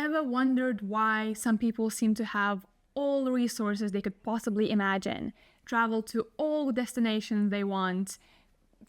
ever wondered why some people seem to have all the resources they could possibly imagine, travel to all destinations they want,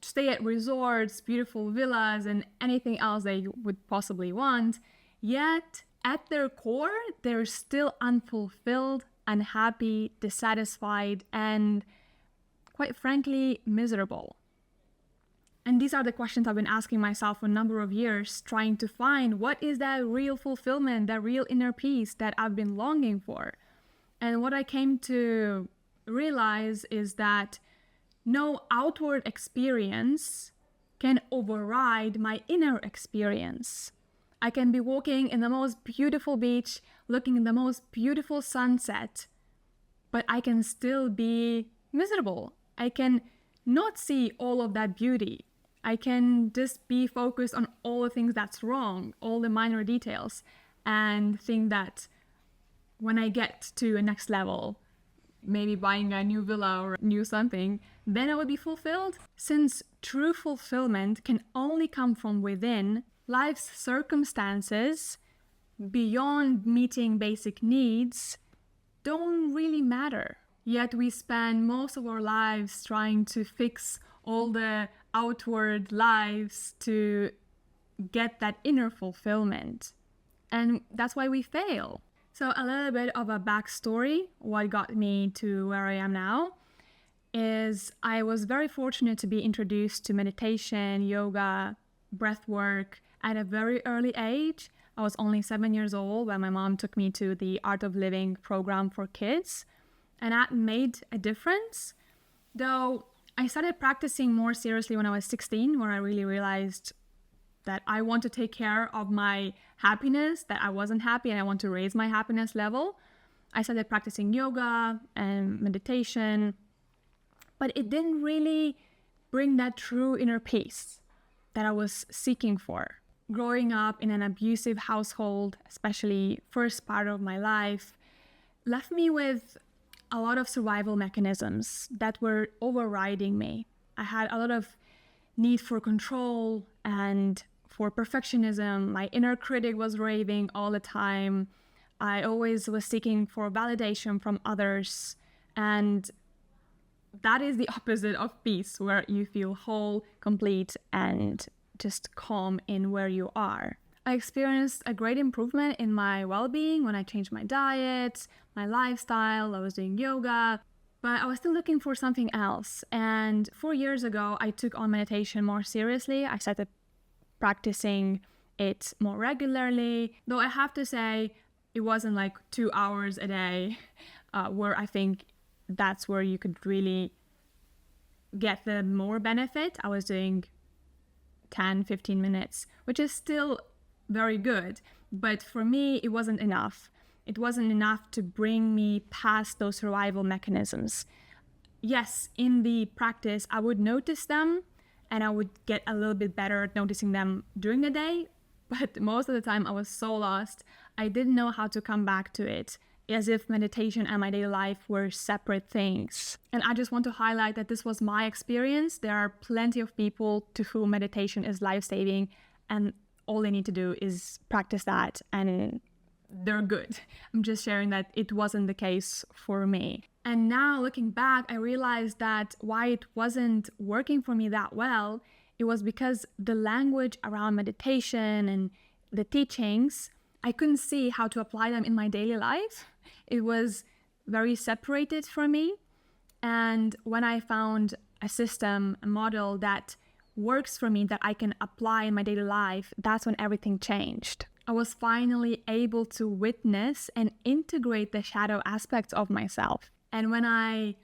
stay at resorts, beautiful villas, and anything else they would possibly want, yet at their core, they're still unfulfilled, unhappy, dissatisfied, and quite frankly, miserable? And these are the questions I've been asking myself for a number of years, trying to find what is that real fulfillment, that real inner peace that I've been longing for. And what I came to realize is that no outward experience can override my inner experience. I can be walking in the most beautiful beach, looking at the most beautiful sunset, but I can still be miserable. I can not see all of that beauty. I can just be focused on all the things that's wrong, all the minor details, and think that when I get to a next level, maybe buying a new villa or new something, then I will be fulfilled. Since true fulfillment can only come from within, life's circumstances, beyond meeting basic needs, don't really matter. Yet we spend most of our lives trying to fix all the outward lives to get that inner fulfillment. And that's why we fail. So a little bit of a backstory, what got me to where I am now, is I was very fortunate to be introduced to meditation, yoga, breath work at a very early age. I was only 7 years old when my mom took me to the Art of Living program for kids. And that made a difference. Though I started practicing more seriously when I was 16, where I really realized that I want to take care of my happiness, that I wasn't happy and I want to raise my happiness level. I started practicing yoga and meditation, but it didn't really bring that true inner peace that I was seeking for. Growing up in an abusive household, especially first part of my life, left me with a lot of survival mechanisms that were overriding me. I had a lot of need for control and for perfectionism. My inner critic was raving all the time. I always was seeking for validation from others. And that is the opposite of peace, where you feel whole, complete, and just calm in where you are. I experienced a great improvement in my well-being when I changed my diet, my lifestyle, I was doing yoga, but I was still looking for something else. And 4 years ago, I took on meditation more seriously. I started practicing it more regularly, though I have to say it wasn't like 2 hours a day, where I think that's where you could really get the more benefit. I was doing 10-15 minutes, which is still very good, but for me it wasn't enough. It wasn't enough to bring me past those survival mechanisms. Yes, in the practice I would notice them and I would get a little bit better at noticing them during the day, but most of the time I was so lost, I didn't know how to come back to it, as if meditation and my daily life were separate things. And I just want to highlight that this was my experience. There are plenty of people to whom meditation is life-saving, and all they need to do is practice that and they're good. I'm just sharing that it wasn't the case for me. And now looking back, I realized that why it wasn't working for me that well, it was because the language around meditation and the teachings, I couldn't see how to apply them in my daily life. It was very separated from me. And when I found a system, a model that works for me, that I can apply in my daily life, that's when everything changed. I was finally able to witness and integrate the shadow aspects of myself. And when I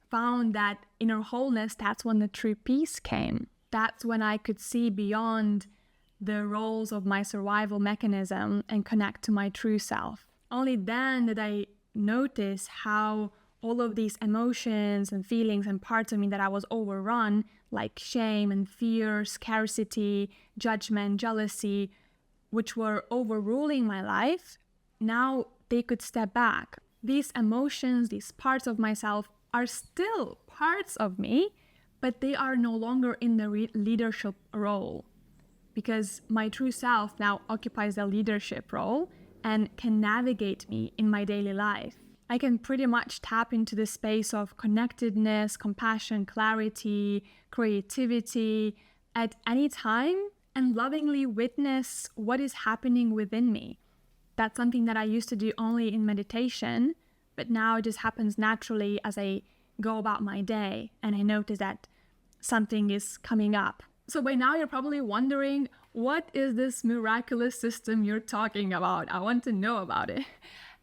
found that inner wholeness, that's when the true peace came. That's when I could see beyond the roles of my survival mechanism and connect to my true self. Only then did I notice how all of these emotions and feelings and parts of me that I was overrun, like shame and fear, scarcity, judgment, jealousy, which were overruling my life, now they could step back. These emotions, these parts of myself are still parts of me, but they are no longer in the leadership role, because my true self now occupies the leadership role, and can navigate me in my daily life. I can pretty much tap into the space of connectedness, compassion, clarity, creativity at any time and lovingly witness what is happening within me. That's something that I used to do only in meditation, but now it just happens naturally as I go about my day and I notice that something is coming up. So by now you're probably wondering, what is this miraculous system you're talking about? I want to know about it.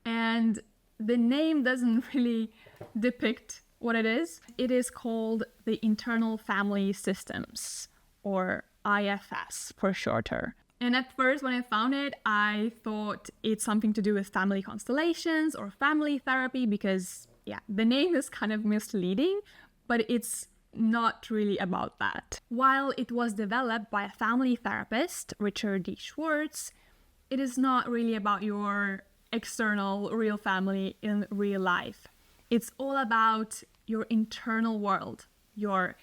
And the name doesn't really depict what it is. It is called the Internal Family Systems, or IFS for shorter. And at first when I found it, I thought it's something to do with family constellations or family therapy because, the name is kind of misleading, but it's not really about that. While it was developed by a family therapist, Richard D. Schwartz, it is not really about your external real family in real life. It's all about your internal world, your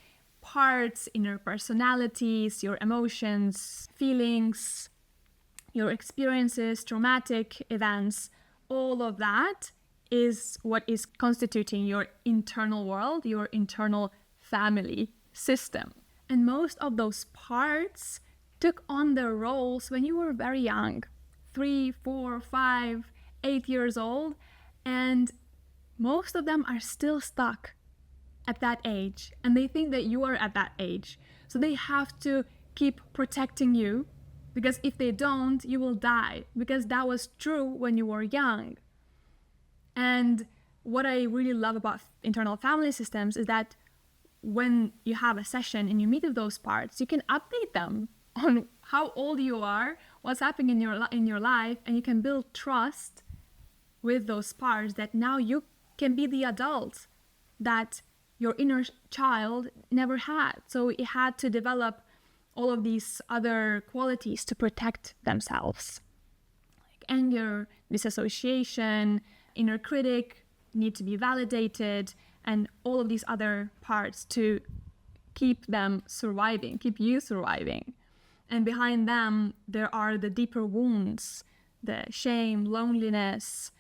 parts, inner personalities, your emotions, feelings, your experiences, traumatic events. All of that is what is constituting your internal world, your internal family system. And most of those parts took on their roles when you were very young, 3, 4, 5, 8 years old, and most of them are still stuck at that age, and they think that you are at that age. So they have to keep protecting you, because if they don't, you will die, because that was true when you were young. And what I really love about internal family systems is that when you have a session and you meet with those parts, you can update them on how old you are, what's happening in your life, and you can build trust with those parts that now you can be the adult that your inner child never had. So it had to develop all of these other qualities to protect themselves, like anger, disassociation, inner critic, need to be validated, and all of these other parts to keep them surviving, keep you surviving. And behind them, there are the deeper wounds, the shame, loneliness,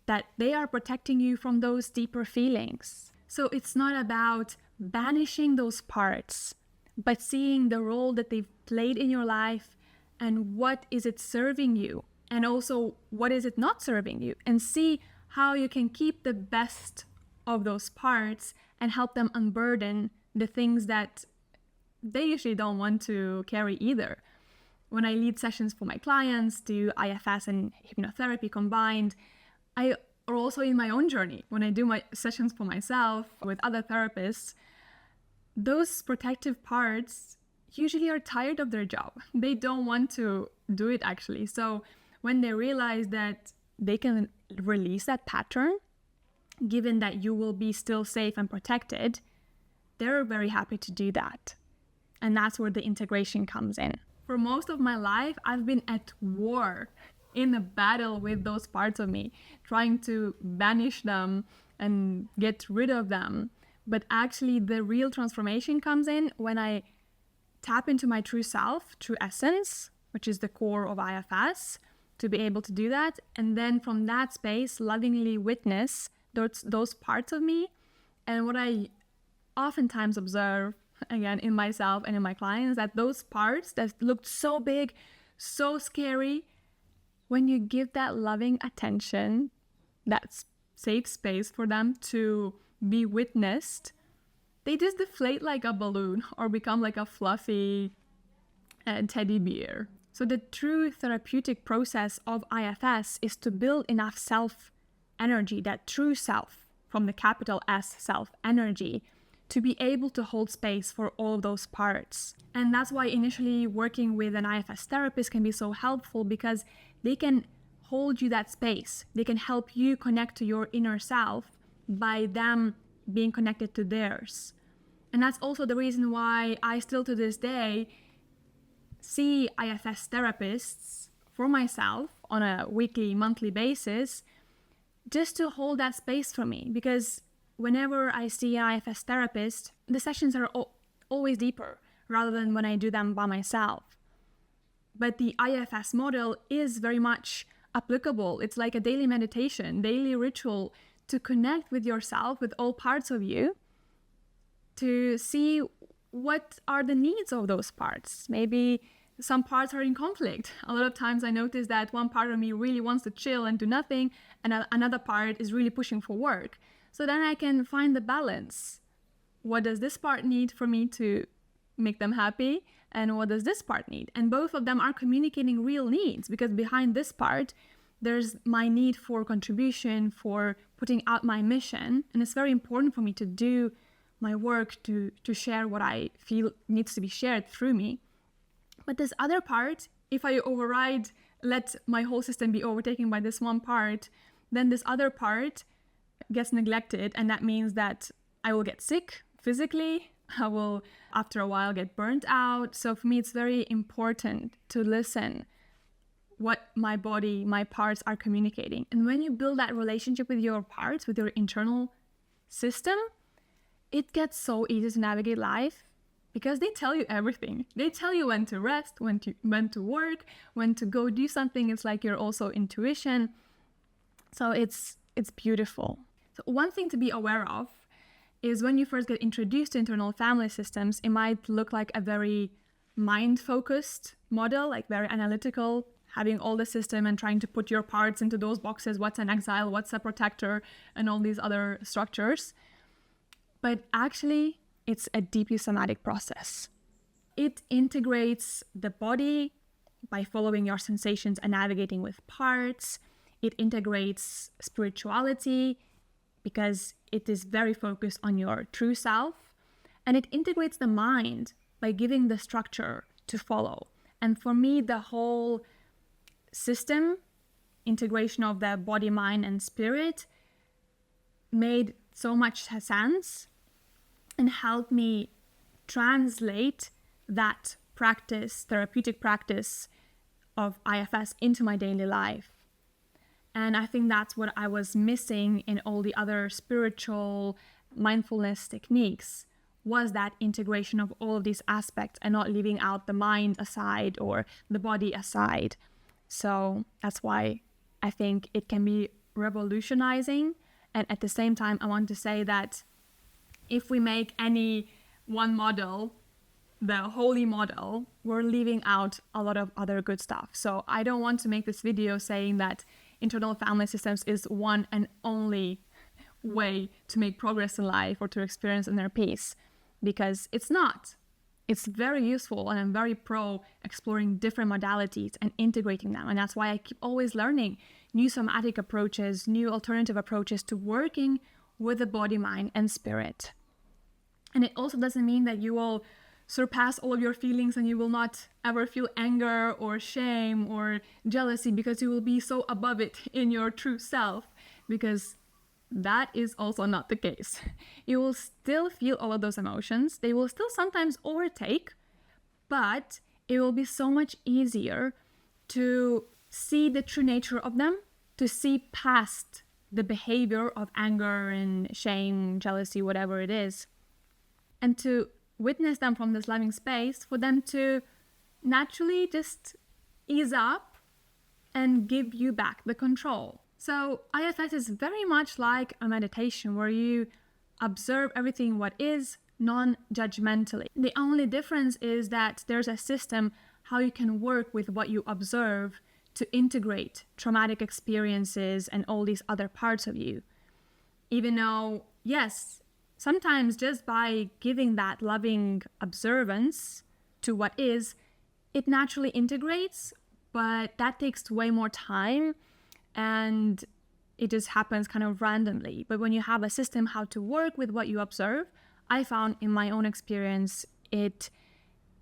that they are protecting you from those deeper feelings. So it's not about banishing those parts, but seeing the role that they've played in your life and what is it serving you, and also what is it not serving you, and see how you can keep the best of those parts and help them unburden the things that they usually don't want to carry either. When I lead sessions for my clients, do IFS and hypnotherapy combined, or also in my own journey, when I do my sessions for myself with other therapists, those protective parts usually are tired of their job. They don't want to do it actually. So when they realize that they can release that pattern, given that you will be still safe and protected, they're very happy to do that. And that's where the integration comes in. For most of my life, I've been at war, in a battle with those parts of me, trying to banish them and get rid of them. But actually, the real transformation comes in when I tap into my true self, true essence, which is the core of IFS, to be able to do that. And then from that space, lovingly witness those parts of me. And what I oftentimes observe, again, in myself and in my clients, that those parts that looked so big, so scary, when you give that loving attention, that safe space for them to be witnessed, they just deflate like a balloon or become like a fluffy teddy bear. So the true therapeutic process of IFS is to build enough self energy, that true self, from the capital S self energy, to be able to hold space for all of those parts. And that's why initially working with an IFS therapist can be so helpful, because they can hold you that space. They can help you connect to your inner self by them being connected to theirs. And that's also the reason why I still to this day see IFS therapists for myself on a weekly, monthly basis, just to hold that space for me. Because whenever I see an IFS therapist, the sessions are always deeper rather than when I do them by myself. But the IFS model is very much applicable. It's like a daily meditation, daily ritual to connect with yourself, with all parts of you, to see what are the needs of those parts. Maybe some parts are in conflict. A lot of times I notice that one part of me really wants to chill and do nothing, and another part is really pushing for work. So then I can find the balance. What does this part need for me to make them happy? And what does this part need? And both of them are communicating real needs, because behind this part, there's my need for contribution, for putting out my mission. And it's very important for me to do my work, to share what I feel needs to be shared through me. But this other part, if I let my whole system be overtaken by this one part, then this other part gets neglected. And that means that I will get sick physically. I will, after a while, get burnt out. So for me, it's very important to listen what my body, my parts are communicating. And when you build that relationship with your parts, with your internal system, it gets so easy to navigate life, because they tell you everything. They tell you when to rest, when to work, when to go do something. It's like you're also intuition. So it's beautiful. So one thing to be aware of is when you first get introduced to internal family systems, it might look like a very mind-focused model, like very analytical, having all the system and trying to put your parts into those boxes, what's an exile, what's a protector, and all these other structures. But actually, it's a deeply somatic process. It integrates the body by following your sensations and navigating with parts. It integrates spirituality because it is very focused on your true self. And it integrates the mind by giving the structure to follow. And for me, the whole system, integration of the body, mind, and spirit, made so much sense and helped me translate that practice, therapeutic practice of IFS into my daily life. And I think that's what I was missing in all the other spiritual mindfulness techniques, was that integration of all of these aspects and not leaving out the mind aside or the body aside. So that's why I think it can be revolutionizing. And at the same time, I want to say that if we make any one model the holy model, we're leaving out a lot of other good stuff. So I don't want to make this video saying that internal family systems is one and only way to make progress in life or to experience inner peace, because it's not. It's very useful, and I'm very pro exploring different modalities and integrating them. And that's why I keep always learning new somatic approaches, new alternative approaches to working with the body, mind, and spirit. And it also doesn't mean that you will surpass all of your feelings and you will not ever feel anger or shame or jealousy, because you will be so above it in your true self, because that is also not the case. You will still feel all of those emotions. They will still sometimes overtake, but it will be so much easier to see the true nature of them, to see past the behavior of anger and shame, jealousy, whatever it is, and to witness them from this loving space, for them to naturally just ease up and give you back the control. So IFS is very much like a meditation where you observe everything what is non-judgmentally. The only difference is that there's a system how you can work with what you observe to integrate traumatic experiences and all these other parts of you. Even though, yes, sometimes just by giving that loving observance to what is, it naturally integrates, but that takes way more time and it just happens kind of randomly. But when you have a system how to work with what you observe, I found in my own experience, it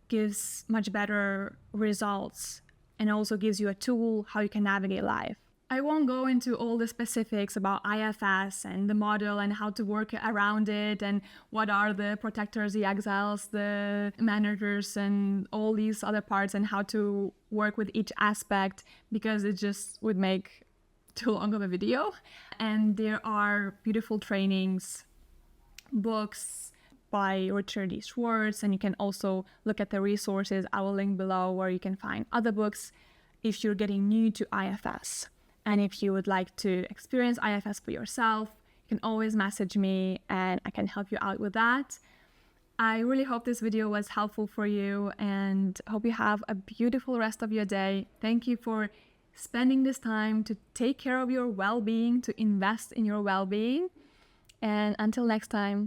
gives much better results and also gives you a tool how you can navigate life. I won't go into all the specifics about IFS and the model and how to work around it and what are the protectors, the exiles, the managers, and all these other parts and how to work with each aspect, because it just would make too long of a video. And there are beautiful trainings, books by Richard E. Schwartz, and you can also look at the resources I will link below where you can find other books if you're getting new to IFS. And if you would like to experience IFS for yourself, you can always message me and I can help you out with that. I really hope this video was helpful for you and hope you have a beautiful rest of your day. Thank you for spending this time to take care of your well-being, to invest in your well-being. And until next time.